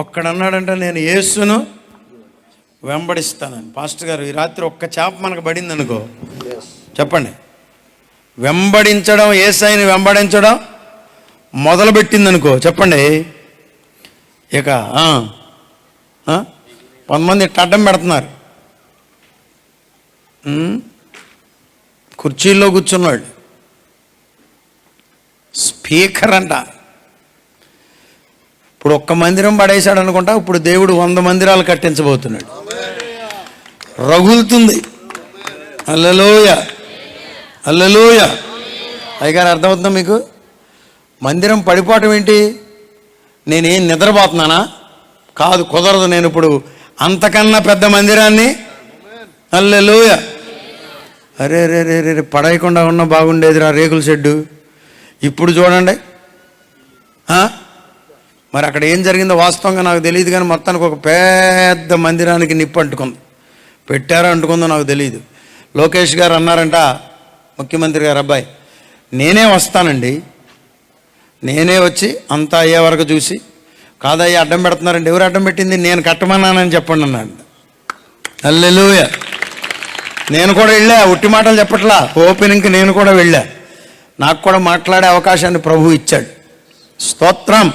ఒక్కడన్నాడంటే నేను యేసును వెంబడిస్తానని. పాస్టర్ గారు, ఈ రాత్రి ఒక్క చేప మనకు పడింది అనుకో, చెప్పండి. వెంబడించడం, యేసయ్యని వెంబడించడం మొదలుపెట్టింది అనుకో, చెప్పండి. ఇక కొంతమంది ఇట్ట అడ్డం పెడుతున్నారు, కుర్చీల్లో కూర్చున్నాడు, స్పీకర్ అంట. ఇప్పుడు ఒక్క మందిరం పడేశాడు అనుకుంటా, ఇప్పుడు దేవుడు 100 మందిరాలు కట్టించబోతున్నాడు. రగులుతుంది. హల్లెలూయ, హల్లెలూయ. అయ్యగారు, అర్థమవుతుందా మీకు? మందిరం పడిపోవటం ఏంటి? నేనేం నిద్రపోతున్నానా? కాదు, కుదరదు. నేను ఇప్పుడు అంతకన్నా పెద్ద మందిరాన్ని, హల్లెలూయ. అరే రే రే రే పడేయకుండా ఉన్న బాగుండేదిరా రేకుల షెడ్డు. ఇప్పుడు చూడండి. మరి అక్కడ ఏం జరిగిందో వాస్తవంగా నాకు తెలియదు, కానీ మొత్తానికి ఒక పెద్ద మందిరానికి నిప్పు అంటుకుంది. పెట్టారో అంటుకుందో నాకు తెలియదు. లోకేష్ గారు అన్నారంట, ముఖ్యమంత్రి గారు అబ్బాయి, నేనే వస్తానండి, నేనే వచ్చి అంతా అయ్యే వరకు చూసి, కాదయ్యా అడ్డం పెడుతున్నారండి. ఎవరు అడ్డం పెట్టింది? నేను కట్టమన్నానని చెప్పండి అన్నాడు. హల్లెలూయ. నేను కూడా వెళ్ళా, ఉట్టి మాటలు చెప్పట్లా, ఓపెనింగ్కి నేను కూడా వెళ్ళా. నాకు కూడా మాట్లాడే అవకాశాన్ని ప్రభువు ఇచ్చాడు. స్తోత్రం.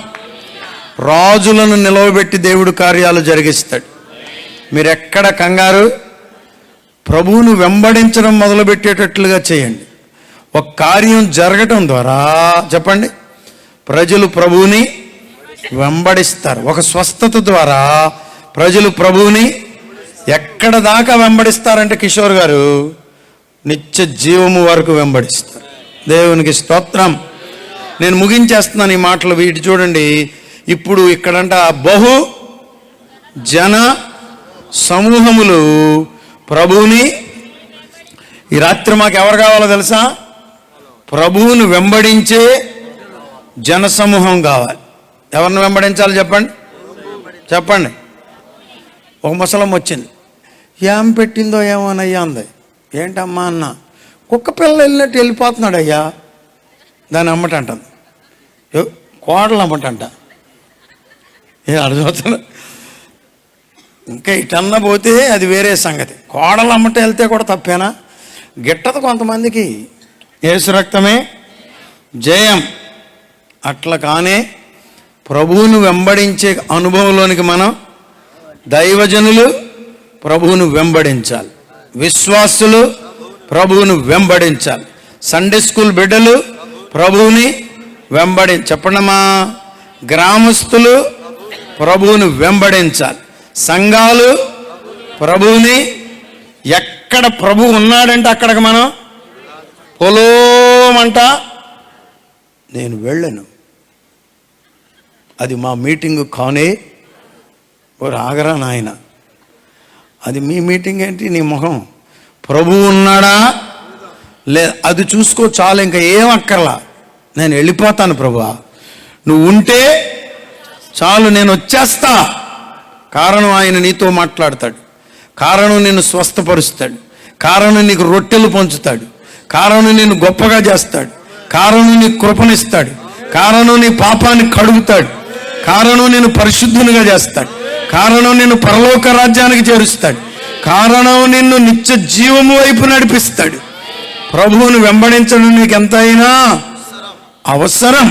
రాజులను నిలవబెట్టి దేవుడు కార్యాలు జరిగిస్తాడు. మీరు ఎక్కడ కంగారు, ప్రభువును వెంబడించడం మొదలుపెట్టేటట్లుగా చేయండి. ఒక కార్యం జరగటం ద్వారా, చెప్పండి, ప్రజలు ప్రభువుని వెంబడిస్తారు. ఒక స్వస్థత ద్వారా ప్రజలు ప్రభువుని ఎక్కడ దాకా వెంబడిస్తారంటే, కిషోర్ గారు, నిత్య జీవము వరకు వెంబడిస్తారు. దేవునికి స్తోత్రం. నేను ముగించేస్తున్నాను ఈ మాటలు. వీటి చూడండి. ఇప్పుడు ఇక్కడంట బహు జన సమూహములు ప్రభువుని, ఈ రాత్రి మాకు ఎవరు కావాలో తెలుసా? ప్రభువును వెంబడించే జన సమూహం కావాలి. ఎవరిని వెంబడించాలి చెప్పండి? చెప్పండి. ఒక ముసలమ్మ వచ్చింది, ఏం పెట్టిందో ఏమోనయ్యా అంది. ఏంటమ్మా అన్న? కుక్క పిల్ల వెళ్ళినట్టు వెళ్ళిపోతున్నాడు అయ్యా. దాన్ని అమ్మటంటుంది, కోడలు అమ్మటంట. అర్థమవుతున్నా? ఇంకా ఇటన్నా పోతే అది వేరే సంగతి. కోడలు అమ్మట వెళ్తే కూడా తప్పేనా? గిట్టదు కొంతమందికి. యేసు రక్తమే జయం. అట్లా కానే ప్రభువును వెంబడించే అనుభవంలోనికి మనం, దైవజనులు ప్రభువును వెంబడించాలి, విశ్వాసులు ప్రభువును వెంబడించాలి, సండే స్కూల్ బిడ్డలు ప్రభువుని చెప్పండమ్మా, గ్రామస్తులు ప్రభువును వెంబడించాలి, సంఘాలు ప్రభువుని, ఎక్కడ ప్రభు ఉన్నాడంటే అక్కడికి మనం పొలోమంట. నేను వెళ్ళను, అది మా మీటింగు కానే. రాగరా నాయన, అది మీ మీటింగ్ ఏంటి? నీ మొహం. ప్రభు ఉన్నాడా లే, అది చూసుకో చాలు, ఇంకా ఏం అక్కర్లా. నేను వెళ్ళిపోతాను ప్రభువా, నువ్వు ఉంటే చాలు, నేను వచ్చేస్తా. కారణం ఆయన నీతో మాట్లాడతాడు, కారణం నిన్ను స్వస్థపరుస్తాడు, కారణం నీకు రొట్టెలు పంచుతాడు, కారణం నిన్ను గొప్పగా చేస్తాడు, కారణం నీకు కృపనిస్తాడు, కారణం నీ పాపాన్ని కడుగుతాడు, కారణం నేను పరిశుద్ధునిగా చేస్తాడు, కారణం నిన్ను పరలోక రాజ్యానికి చేరుస్తాడు, కారణం నిన్ను నిత్య జీవము వైపు నడిపిస్తాడు. ప్రభువును వెంబడించడం నీకు ఎంతైనా అవసరం.